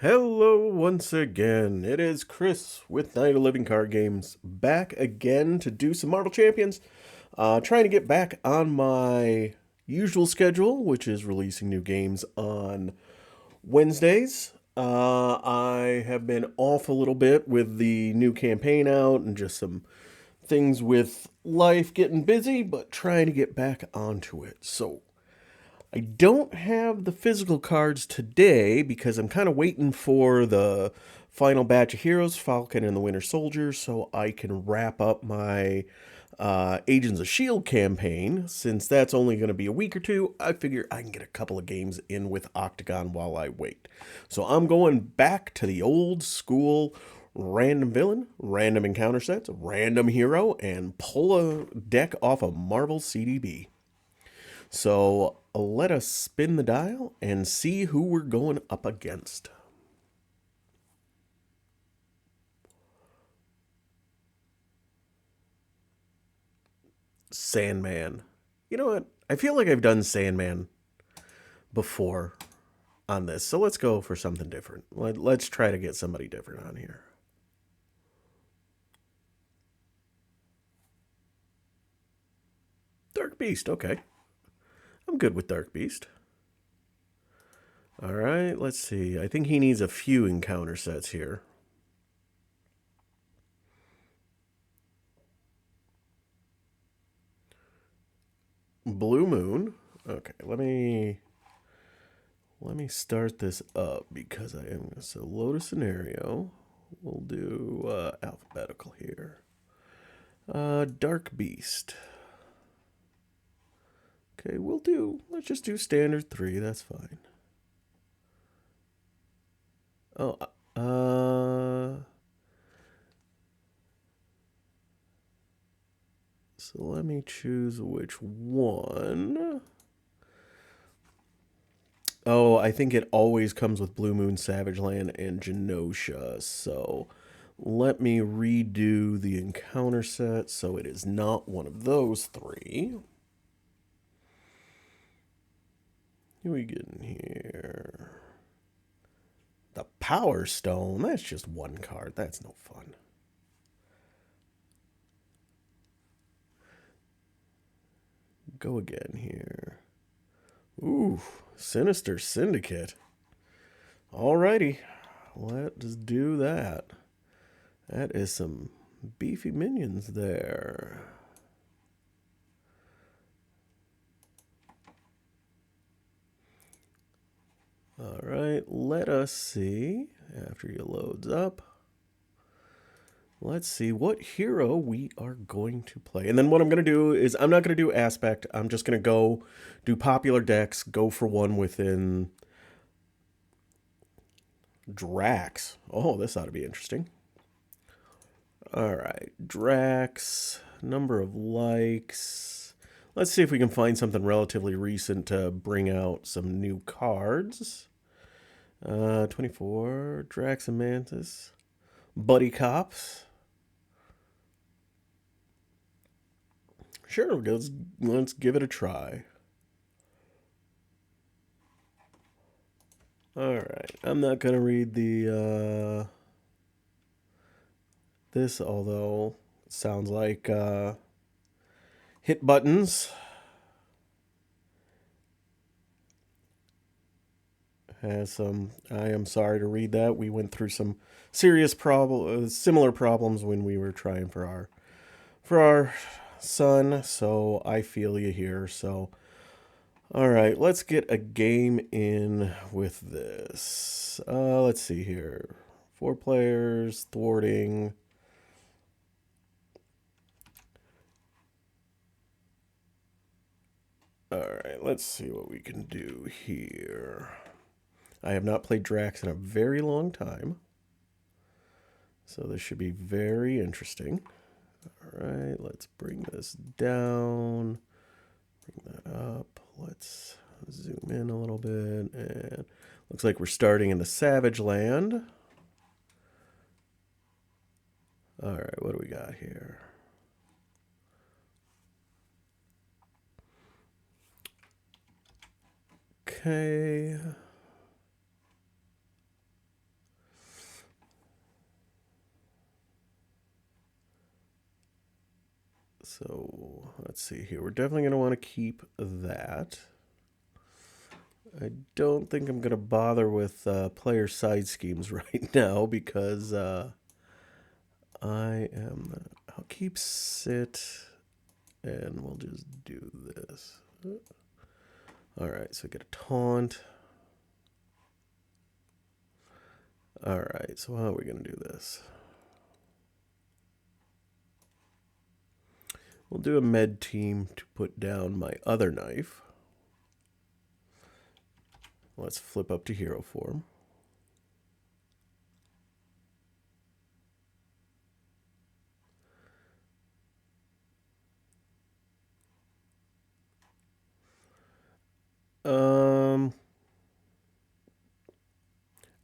Hello once again. It is Chris with Night of Living Card Games back again to do some Marvel Champions. Trying to get back on my usual schedule, which is releasing new games on Wednesdays. I have been off a little bit with the new campaign out and just some things with life getting busy, but trying to get back onto it. So I don't have the physical cards today because I'm kind of waiting for the final batch of heroes, Falcon and the Winter Soldier, so I can wrap up my Agents of S.H.I.E.L.D. campaign. Since that's only going to be a week or two, I figure I can get a couple of games in with Octagon while I wait. So I'm going back to the old school random villain, random encounter sets, random hero, and pull a deck off a Marvel CDB. So let us spin the dial and see who we're going up against. Sandman. You know what? I feel like I've done Sandman before on this, so let's go for something different. Let's try to get somebody different on here. Dark Beast, okay. I'm good with Dark Beast. All right, let's see. I think he needs a few encounter sets here. Blue Moon. Okay, let me start this up because I am so load a scenario. We'll do alphabetical here. Dark Beast. Okay, let's just do standard 3, that's fine. Oh, so let me choose which one. Oh, I think it always comes with Blue Moon, Savage Land, and Genosha. So let me redo the encounter set so it is not one of those 3. Who we get in here? The Power Stone. That's just one card. That's no fun. Go again here. Ooh, Sinister Syndicate. Alrighty, let's do that. That is some beefy minions there. Alright, let us see, after he loads up, let's see what hero we are going to play. And then what I'm going to do is I'm not going to do aspect. I'm just going to go do popular decks, go for one within Drax. Oh, this ought to be interesting. All right, Drax, number of likes. Let's see if we can find something relatively recent to bring out some new cards. 24, Drax and Mantis. Buddy Cops. Sure, let's give it a try. All right, I'm not gonna read the this, although it sounds like hit buttons. Has some. I am sorry to read that. We went through some serious similar problems when we were trying for our son. So I feel you here. So, all right, let's get a game in with this. Let's see here. 4 players thwarting. All right, let's see what we can do here. I have not played Drax in a very long time. So this should be very interesting. All right, let's bring this down. Bring that up. Let's zoom in a little bit. And looks like we're starting in the Savage Land. All right, what do we got here? Okay. So let's see here. We're definitely going to want to keep that. I don't think I'm going to bother with player side schemes right now because I'll keep sit and we'll just do this. All right, so get a taunt. All right, so how are we going to do this? We'll do a med team to put down my other knife. Let's flip up to hero form.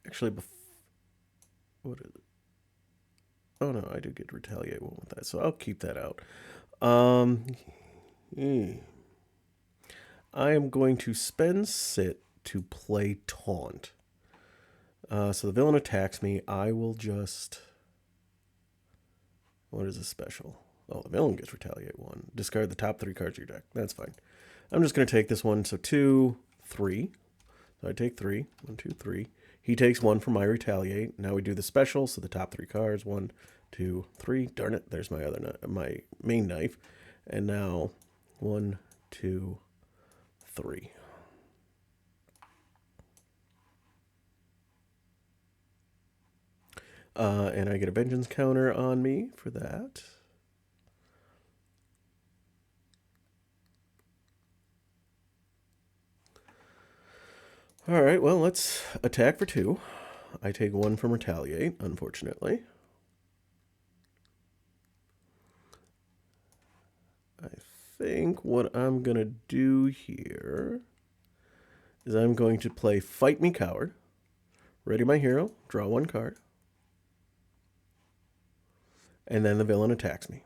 Actually, what is it? Oh no, I did get retaliate one with that, so I'll keep that out. I am going to spend sit to play taunt. So the villain attacks me. I will just. What is a special? Oh, the villain gets retaliate one. Discard the top 3 cards of your deck. That's fine. I'm just going to take this one. So 2, 3. So I take 3. 1, 2, 3. He takes 1 for my retaliate. Now we do the special. So the top 3 cards. 1, 2, 3. Darn it. There's my my main knife. And now 1, 2, 3. And I get a vengeance counter on me for that. All right, well, let's attack for 2. I take 1 from retaliate, unfortunately. I think what I'm going to do here is I'm going to play Fight Me Coward. Ready my hero, draw 1 card. And then the villain attacks me.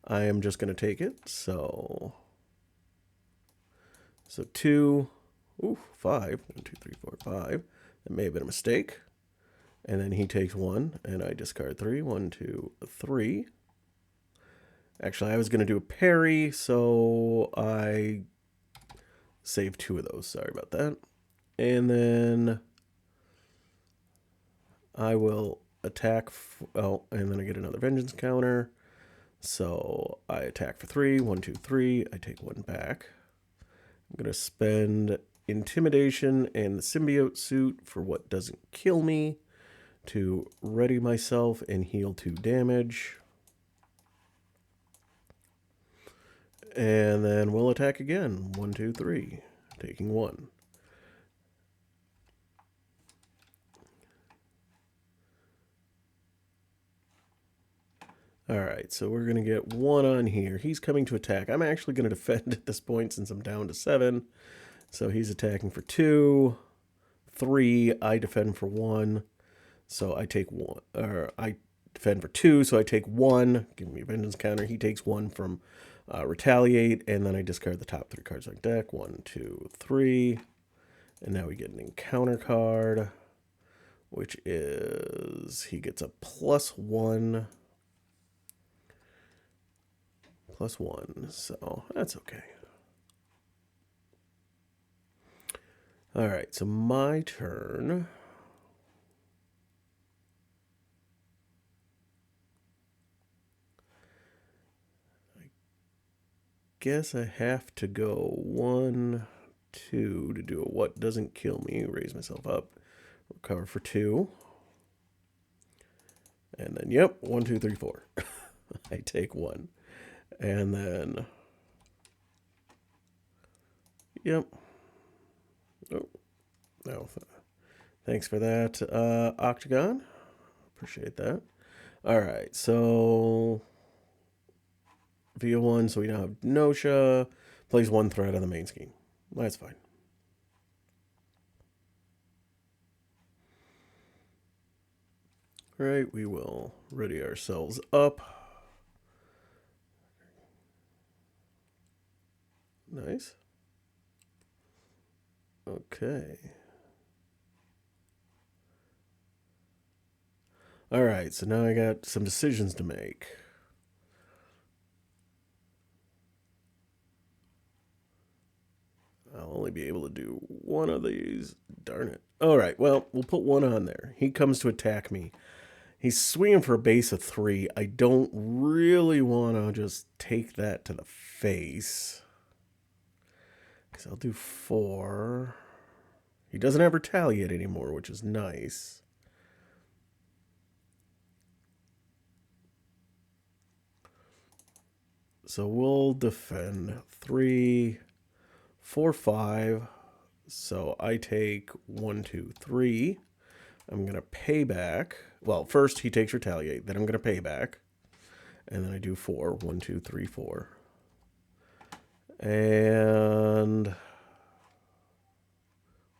I am just going to take it, so 2, 5. 1, 2, 3, 4, 5. That may have been a mistake. And then he takes 1, and I discard 3. 1, 2, 3. Actually, I was going to do a parry, so I saved 2 of those. Sorry about that. And then I will attack. And then I get another vengeance counter. So I attack for 3. 1, 2, 3. I take 1 back. I'm going to spend intimidation and the symbiote suit for what doesn't kill me to ready myself and heal 2 damage. And then we'll attack again. 1, 2, 3. Taking 1. All right, so we're going to get 1 on here. He's coming to attack. I'm actually going to defend at this point since I'm down to 7. So he's attacking for 2. 3. I defend for 1. So I take 1. Or I defend for 2, so I take 1. Give me a vengeance counter. He takes 1 from retaliate, and then I discard the top 3 cards on deck. 1, 2, 3. And now we get an encounter card, which is he gets a +1. +1, so that's okay. All right, so my turn. I guess I have to go 1, 2 to do a what doesn't kill me. Raise myself up. Recover for 2. And then, yep, 1, 2, 3, 4. I take 1. And then, yep. Oh, no. Thanks for that, Octagon. Appreciate that. All right, so via 1, so we now have Nosha. Plays 1 threat on the main scheme. That's fine. All right, we will ready ourselves up. Nice. Okay. All right, so now I got some decisions to make. only be able to do one of these. Darn it. All right, well, we'll put one on there. He comes to attack me. He's swinging for a base of 3. I don't really want to just take that to the face. Because I'll do 4. He doesn't have retaliate anymore, which is nice. So we'll defend 3, 4, 5. So I take 1, 2, 3. I'm going to pay back. Well, first he takes retaliate. Then I'm going to pay back. And then I do 4. 1, 2, 3, 4. And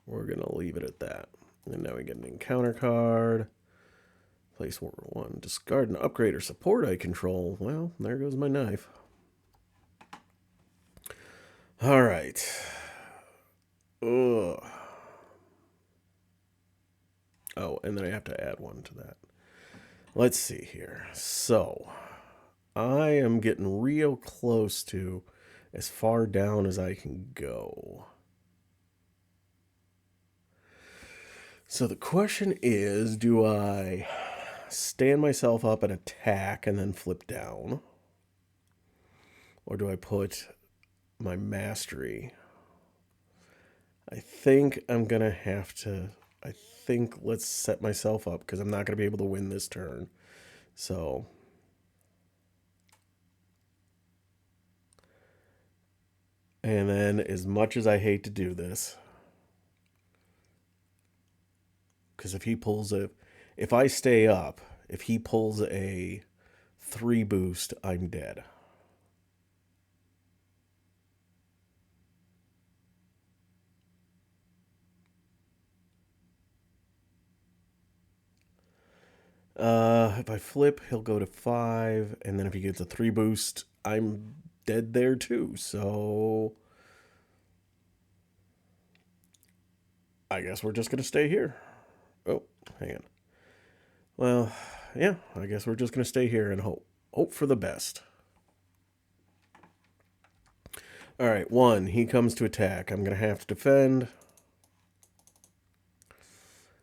we're going to leave it at that. And now we get an encounter card. Place order 1. Discard an upgrade or support I control. Well, there goes my knife. All right. Ugh. Oh, and then I have to add 1 to that. Let's see here. So, I am getting real close to as far down as I can go. So the question is, do I stand myself up and attack and then flip down? Or do I put my mastery? I think I'm going to have to... I think let's set myself up because I'm not going to be able to win this turn. So... And then, as much as I hate to do this, because if I stay up, if he pulls a 3 boost, I'm dead. If I flip, he'll go to 5, and then if he gets a 3 boost, I'm dead there too, so I guess we're just going to stay here. Oh, hang on. Well, yeah, I guess we're just going to stay here and hope for the best. All right, 1, he comes to attack. I'm going to have to defend.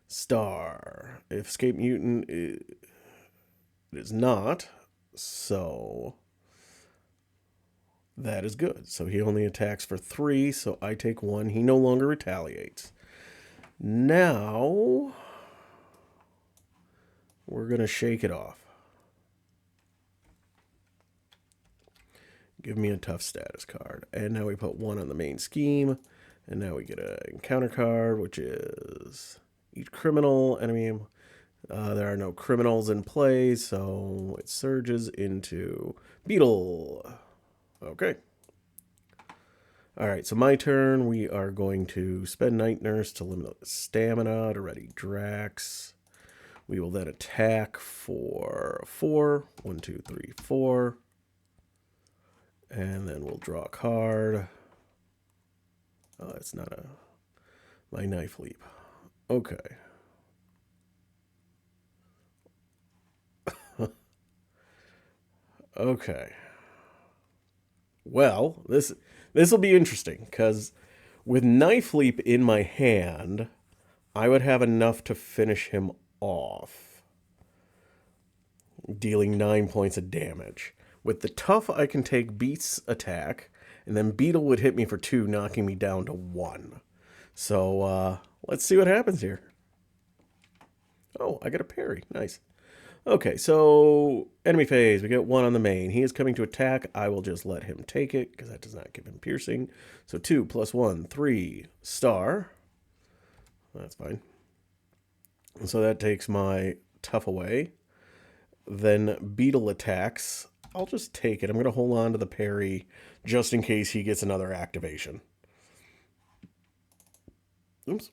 Star. If escape mutant it is not, so that is good. So he only attacks for 3, so I take 1. He no longer retaliates. Now, we're going to shake it off. Give me a tough status card. And now we put 1 on the main scheme. And now we get an encounter card, which is each criminal enemy. There are no criminals in play, so it surges into Beetle. Okay. All right, so my turn. We are going to spend Night Nurse to limit stamina to ready Drax. We will then attack for 4. 1, 2, 3, 4. And then we'll draw a card. Oh, it's not my knife leap. Okay. Okay. Well, this will be interesting, because with Knife Leap in my hand, I would have enough to finish him off, dealing 9 points of damage. With the Tough, I can take Beast's attack, and then Beetle would hit me for 2, knocking me down to 1. So, let's see what happens here. Oh, I got a parry. Nice. Okay, so enemy phase. We get 1 on the main. He is coming to attack. I will just let him take it because that does not give him piercing. So 2 + 1, 3, star. That's fine. And so that takes my Tough away. Then Beetle attacks. I'll just take it. I'm going to hold on to the parry just in case he gets another activation. Oops.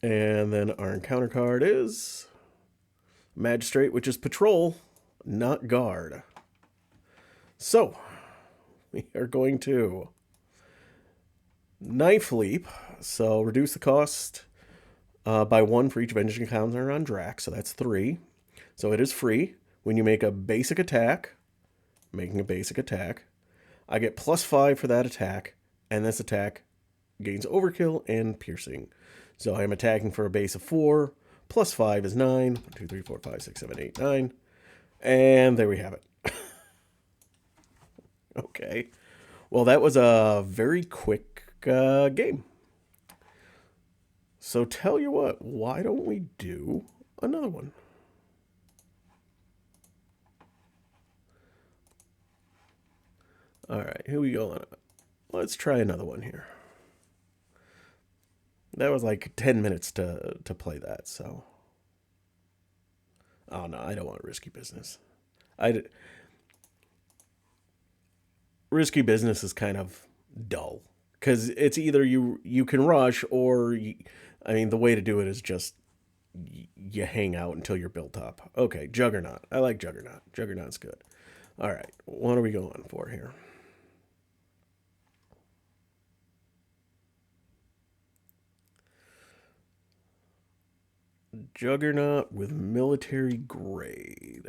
And then our encounter card is Magistrate, which is patrol, not guard. So, we are going to Knife Leap. So, reduce the cost by 1 for each vengeance encounter on Drax. So, that's 3. So, it is free. When you make a basic attack, I get +5 for that attack, and this attack gains overkill and piercing. So I am attacking for a base of 4. Plus 5 is 9. 1, 2, 3, 4, 5, 6, 7, 8, 9. And there we have it. Okay. Well, that was a very quick game. So tell you what, why don't we do another one? All right, here we go. Let's try another one here. That was like 10 minutes to play that, so. Oh, no, I don't want risky business. Risky business is kind of dull. Because it's either you can rush or, I mean, the way to do it is just you hang out until you're built up. Okay, Juggernaut. I like Juggernaut. Juggernaut's good. All right, what are we going for here? Juggernaut with military grade.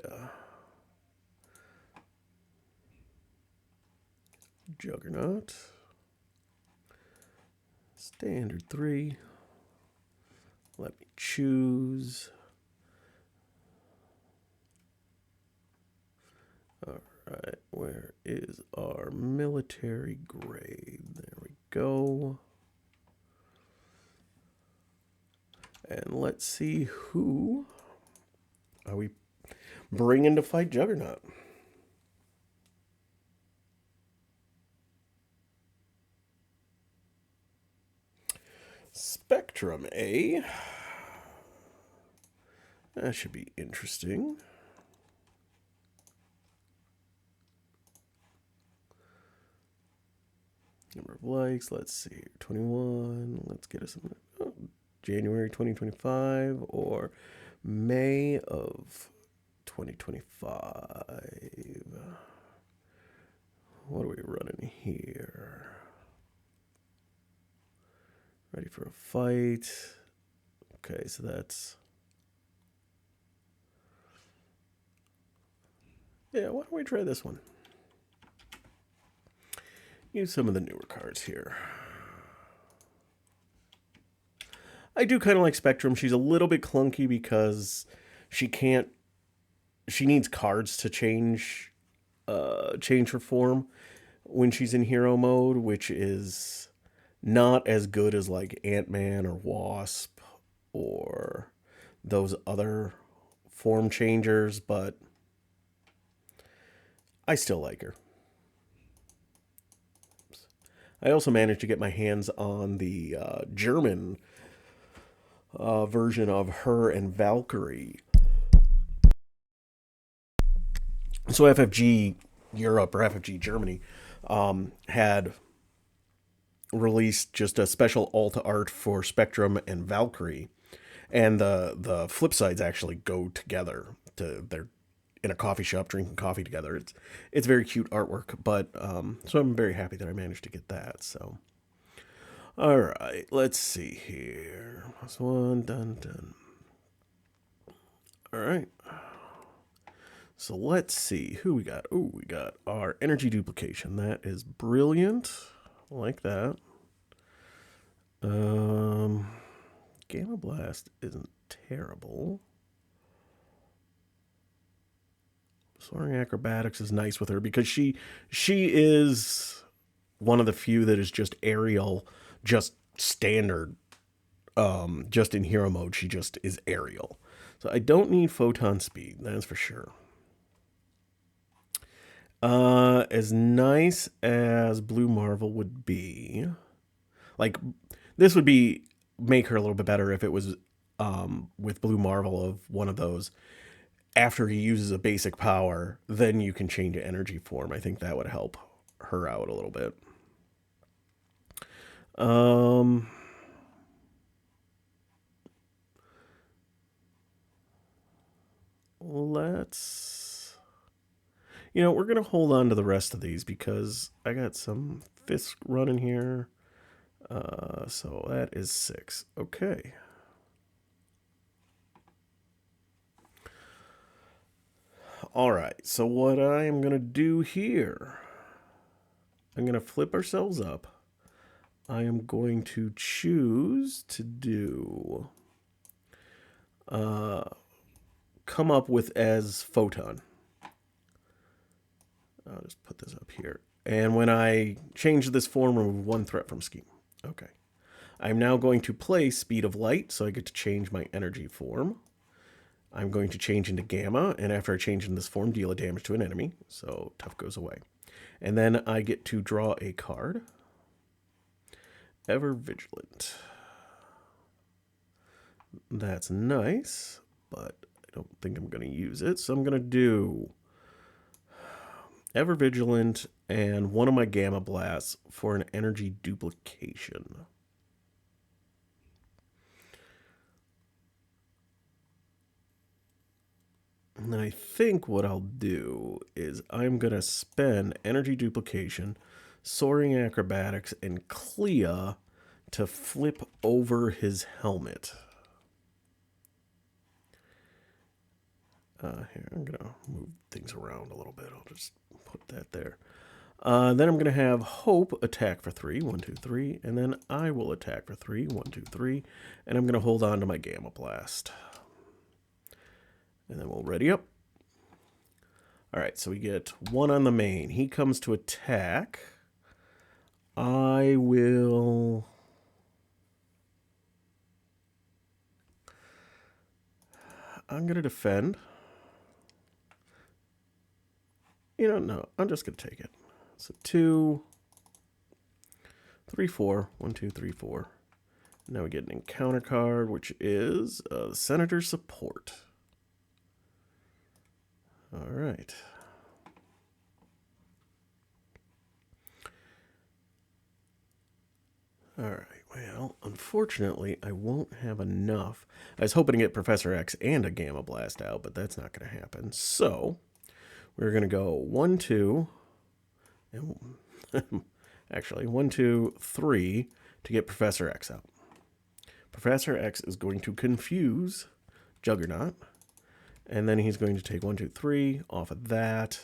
Juggernaut. Standard 3. Let me choose. All right, where is our military grade? There we go. And let's see who are we bringing to fight Juggernaut. Spectrum, eh? That should be interesting. Number of likes, let's see, 21. Let's get us some. Oh, January 2025 or May of 2025. What are we running here? Ready for a fight. Okay, so that's... Yeah, why don't we try this one? Use some of the newer cards here. I do kind of like Spectrum. She's a little bit clunky because she needs cards to change her form when she's in hero mode, which is not as good as like Ant-Man or Wasp or those other form changers, but I still like her. I also managed to get my hands on the German version of her and Valkyrie. So FFG Europe or FFG Germany had released just a special alt art for Spectrum and Valkyrie, and the flip sides actually go together. They're in a coffee shop drinking coffee together. It's very cute artwork, but so I'm very happy that I managed to get that. So. All right, let's see here. Plus 1, done. All right. So let's see who we got. Oh, we got our energy duplication. That is brilliant. I like that. Gamma Blast isn't terrible. Soaring Acrobatics is nice with her because she is one of the few that is just aerial, just standard. Just in hero mode, she just is aerial. So I don't need photon speed, that's for sure. As nice as Blue Marvel would be, like this would be make her a little bit better if it was with Blue Marvel of one of those. After he uses a basic power, then you can change energy form. I think that would help her out a little bit. Let's... we're going to hold on to the rest of these because I got some Fisk running here. So that is 6. Okay. All right. So what I am going to do here, I'm going to flip ourselves up. I am going to choose to do come up with as photon. I'll just put this up here. And when I change this form, remove one threat from scheme. Okay. I'm now going to play speed of light, so I get to change my energy form. I'm going to change into gamma, and after I change in this form, deal a damage to an enemy. So tough goes away. And then I get to draw a card. Ever Vigilant. That's nice, but I don't think I'm going to use it. So I'm going to do Ever Vigilant and one of my Gamma Blasts for an energy duplication. And I think what I'll do is I'm going to spend energy duplication, soaring acrobatics, and Clea to flip over his helmet. Here, I'm going to move things around a little bit. I'll just put that there. Then I'm going to have Hope attack for 3, 1, 2, 3, and then I will attack for 3, 1, 2, 3, and I'm going to hold on to my Gamma Blast. And then we'll ready up. All right, so we get 1 on the main. He comes to attack. I'm going to defend. No, I'm just going to take it. So 2, 3, 4. 1, 2, 3, 4. Now we get an encounter card, which is Senator Support. All right. All right. Well, unfortunately, I won't have enough. I was hoping to get Professor X and a Gamma Blast out, but that's not going to happen. So we're going to go 1, 2, and actually 1, 2, 3 to get Professor X out. Professor X is going to confuse Juggernaut, and then he's going to take 1, 2, 3 off of that.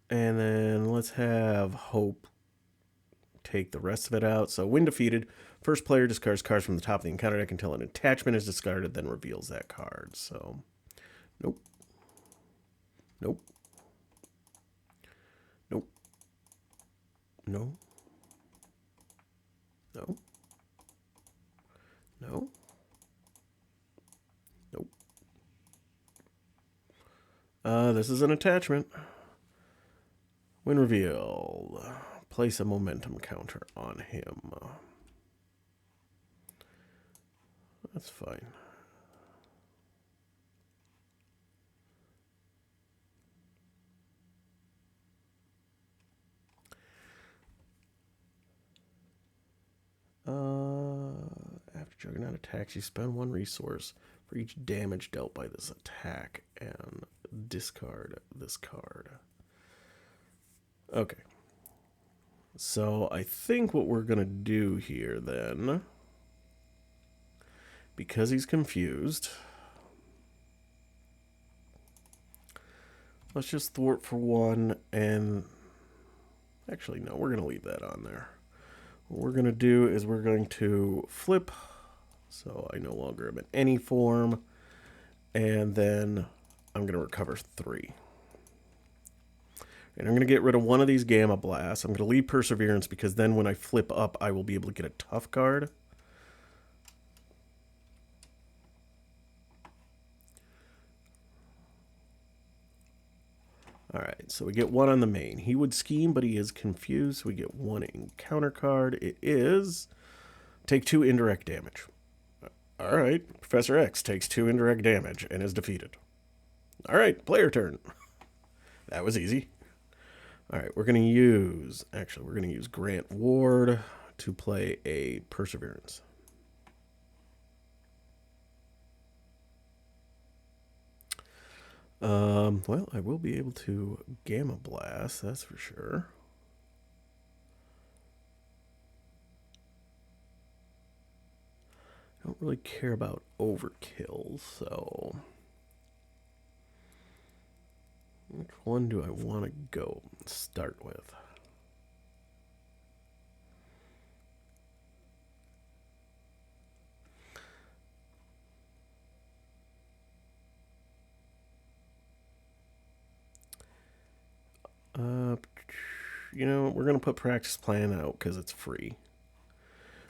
And then let's have Hope take the rest of it out. So when defeated, first player discards cards from the top of the encounter deck until an attachment is discarded, then reveals that card. So, nope. Nope. Nope. No. No. No. Nope. This is an attachment. When revealed, place a momentum counter on him. That's fine. After Juggernaut attacks, you spend 1 resource for each damage dealt by this attack and discard this card. Okay. So I think what we're going to do here then, because he's confused, let's just thwart for 1 and actually no, we're going to leave that on there. What we're going to do is we're going to flip, so I no longer am in any form, and then I'm going to recover 3. And I'm going to get rid of 1 of these Gamma Blasts. I'm going to leave Perseverance because then when I flip up, I will be able to get a tough card. All right, so we get 1 on the main. He would scheme, but he is confused. So we get 1 encounter card. It is take 2 indirect damage. All right, Professor X takes 2 indirect damage and is defeated. All right, player turn. That was easy. All right, we're going to use Grant Ward to play a Perseverance. Well, I will be able to Gamma Blast, that's for sure. I don't really care about overkill, so Which one do I want to go start with? You know, we're going to put practice plan out because it's free.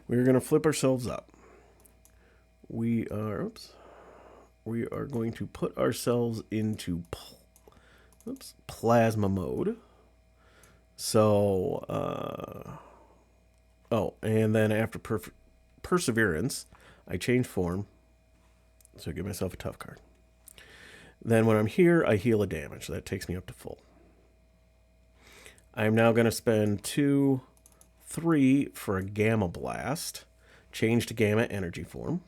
We're going to flip ourselves up. We are going to put ourselves into plasma mode. So, oh, and then after perseverance, I change form. So I give myself a tough card. Then when I'm here, I heal a damage. So that takes me up to full. I'm now going to spend 2, 3 for a Gamma Blast. Change to Gamma Energy form.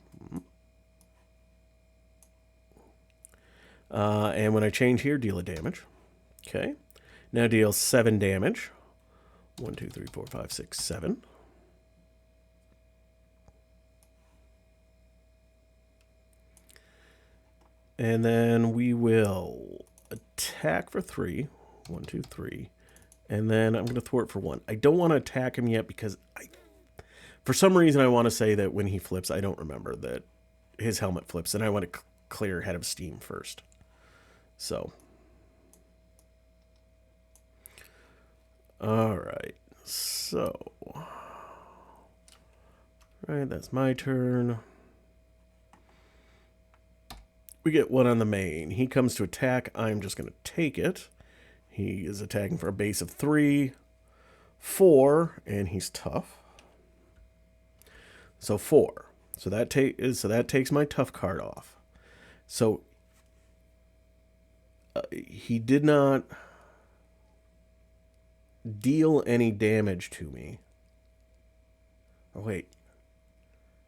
And when I change here, deal a damage. Okay. Now deal 7 damage. 1, 2, 3, 4, 5, 6, 7. And then we will attack for 3. 1, 2, 3. And then I'm going to thwart for 1. I don't want to attack him yet because for some reason I want to say that when he flips, I don't remember that his helmet flips. And I want to clear head of steam first. So. Alright. So. Right, that's my turn. We get 1 on the main. He comes to attack. I'm just going to take it. He is attacking for a base of 3, 4, and he's tough. So 4. So that takes my tough card off. So he did not deal any damage to me. Oh wait.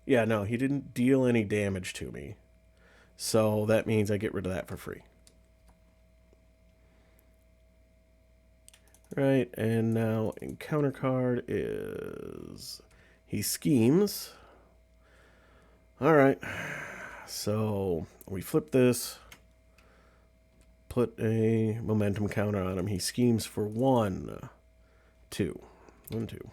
Yeah, no, he didn't deal any damage to me. So that means I get rid of that for free. Right, and now encounter card is he schemes. Alright, so we flip this, put a momentum counter on him. He schemes for 1, 2. 1, 2.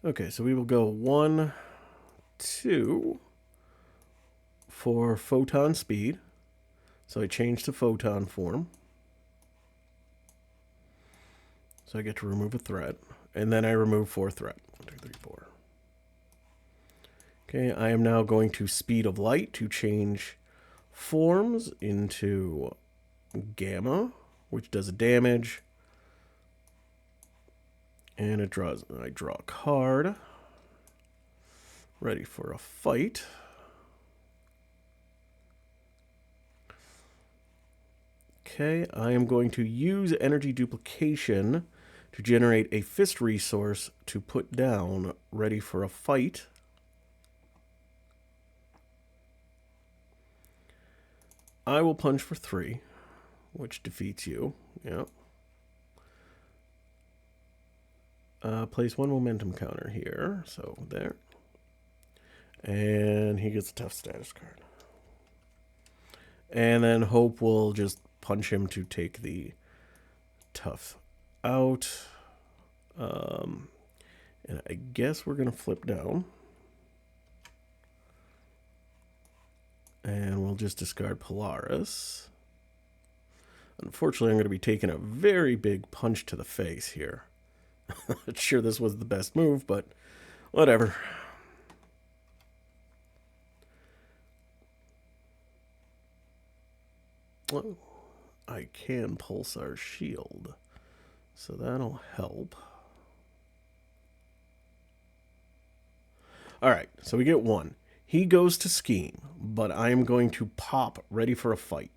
Okay, so we will go 1, 2 for photon speed. So I change to photon form. So I get to remove a threat. And then I remove 4 threat. 1, 2, 3, 4. Okay, I am now going to speed of light to change forms into gamma, which does a damage. And I draw a card. Ready for a fight. Okay, I am going to use energy duplication to generate a fist resource to put down. Ready for a fight. I will punch for 3, which defeats you. Yep. Place 1 momentum counter here. So there. And he gets a tough status card. And then Hope will just punch him to take the tough out. And I guess we're going to flip down. And we'll just discard Polaris. Unfortunately, I'm going to be taking a very big punch to the face here. Not sure this was the best move, but whatever. Oh, I can Pulsar Shield, so that'll help. Alright, so we get 1. He goes to scheme, but I am going to pop ready for a fight.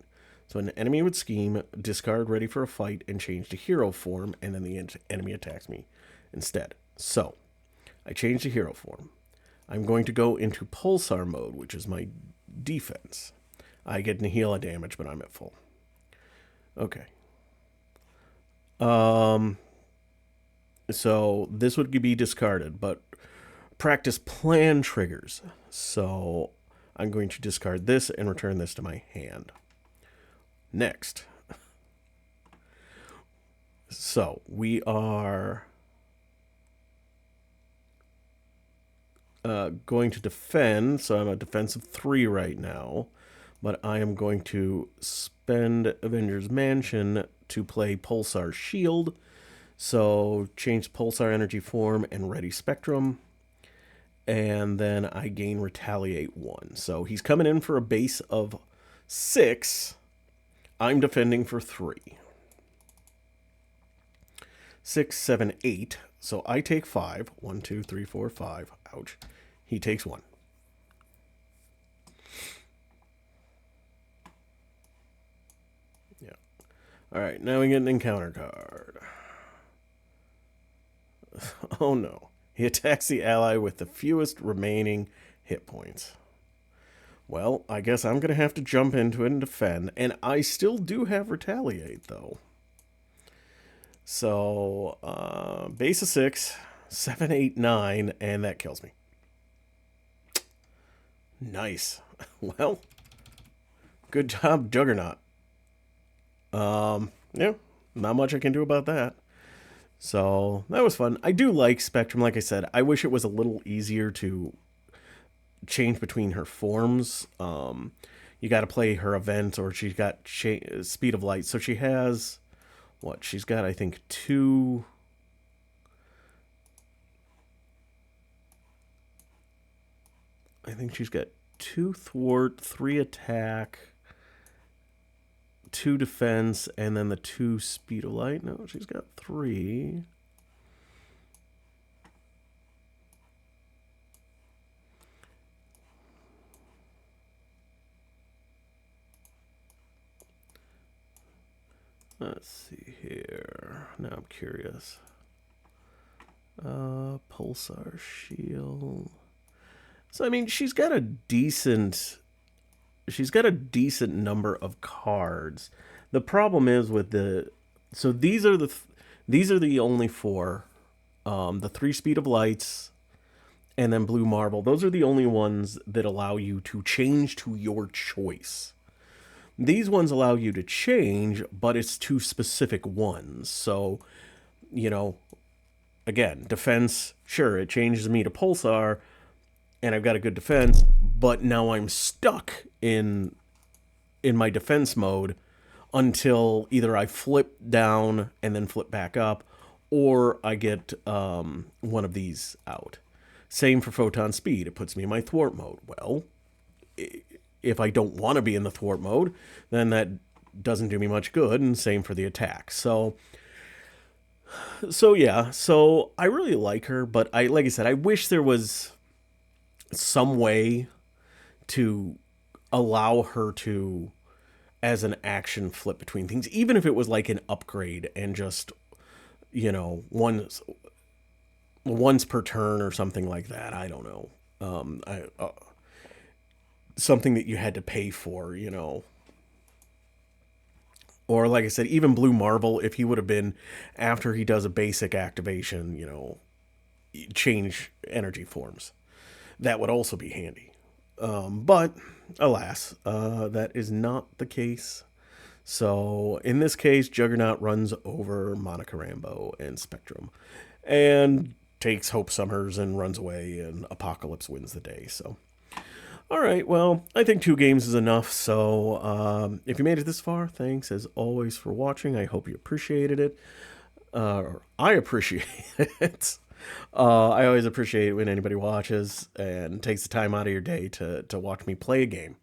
So an enemy would scheme, discard ready for a fight, and change to hero form, and then the enemy attacks me instead. So I change to hero form. I'm going to go into Pulsar mode, which is my defense. I get Nihila damage, but I'm at full. Okay. So this would be discarded, but practice plan triggers. So I'm going to discard this and return this to my hand. Next. So we are going to defend. So I'm a defensive 3 right now. But I am going to spend Avengers Mansion to play Pulsar Shield. So change Pulsar Energy Form and Ready Spectrum. And then I gain Retaliate 1. So he's coming in for a base of 6. I'm defending for 3. 6, 7, 8. So I take 5. 1, 2, 3, 4, 5. Ouch. He takes 1. Yeah. All right, now we get an encounter card. Oh no. He attacks the ally with the fewest remaining hit points. Well, I guess I'm going to have to jump into it and defend. And I still do have Retaliate, though. So, base of 6, 7, 8, 9, and that kills me. Nice. Well, good job, Juggernaut. Yeah, not much I can do about that. So, that was fun. I do like Spectrum, like I said. I wish it was a little easier to change between her forms. You got to play her event, or she's got Speed of Light. So she has, what? She's got, I think, 2... I think she's got 2 thwart, 3 attack, 2 defense, and then the 2 speed of light. No, she's got 3. Let's see here. Now I'm curious. Pulsar Shield. So I mean, she's got a decent number of cards. The problem is with these are the only 4. The 3 speed of lights and then blue marble. Those are the only ones that allow you to change to your choice. These ones allow you to change, but it's to specific ones. So, again, defense, sure, it changes me to Pulsar, and I've got a good defense, but now I'm stuck in my defense mode until either I flip down and then flip back up, or I get one of these out. Same for photon speed. It puts me in my thwart mode. Well, if I don't want to be in the thwart mode, then that doesn't do me much good, and same for the attack. So yeah, so I really like her, but like I said, I wish there was some way to allow her to, as an action, flip between things, even if it was like an upgrade and just, once per turn or something like that. I don't know. Something that you had to pay for, Or like I said, even Blue Marvel, if he would have been, after he does a basic activation, change energy forms. That would also be handy. But, alas, that is not the case. So, in this case, Juggernaut runs over Monica Rambeau and Spectrum. And takes Hope Summers and runs away, and Apocalypse wins the day. So, all right, well, I think 2 games is enough. So, if you made it this far, thanks as always for watching. I hope you appreciated it. I appreciate it. I always appreciate it when anybody watches and takes the time out of your day to watch me play a game.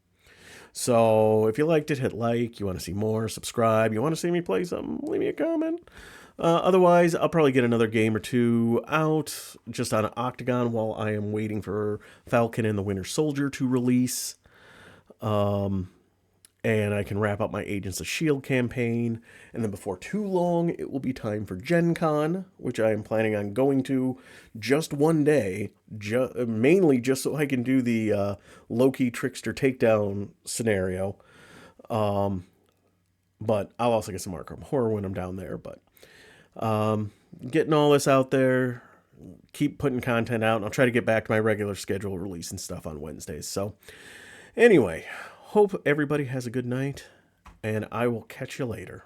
So if you liked it, hit like. You want to see more, subscribe. You want to see me play something, leave me a comment. Otherwise, I'll probably get another game or 2 out just on Octagon while I am waiting for Falcon and the Winter Soldier to release. And I can wrap up my Agents of S.H.I.E.L.D. campaign. And then before too long, it will be time for Gen Con, which I am planning on going to just one day, mainly just so I can do the Loki Trickster takedown scenario. But I'll also get some Arkham Horror when I'm down there. But Getting all this out there, keep putting content out, and I'll try to get back to my regular schedule, releasing stuff on Wednesdays. So, anyway, hope everybody has a good night, and I will catch you later.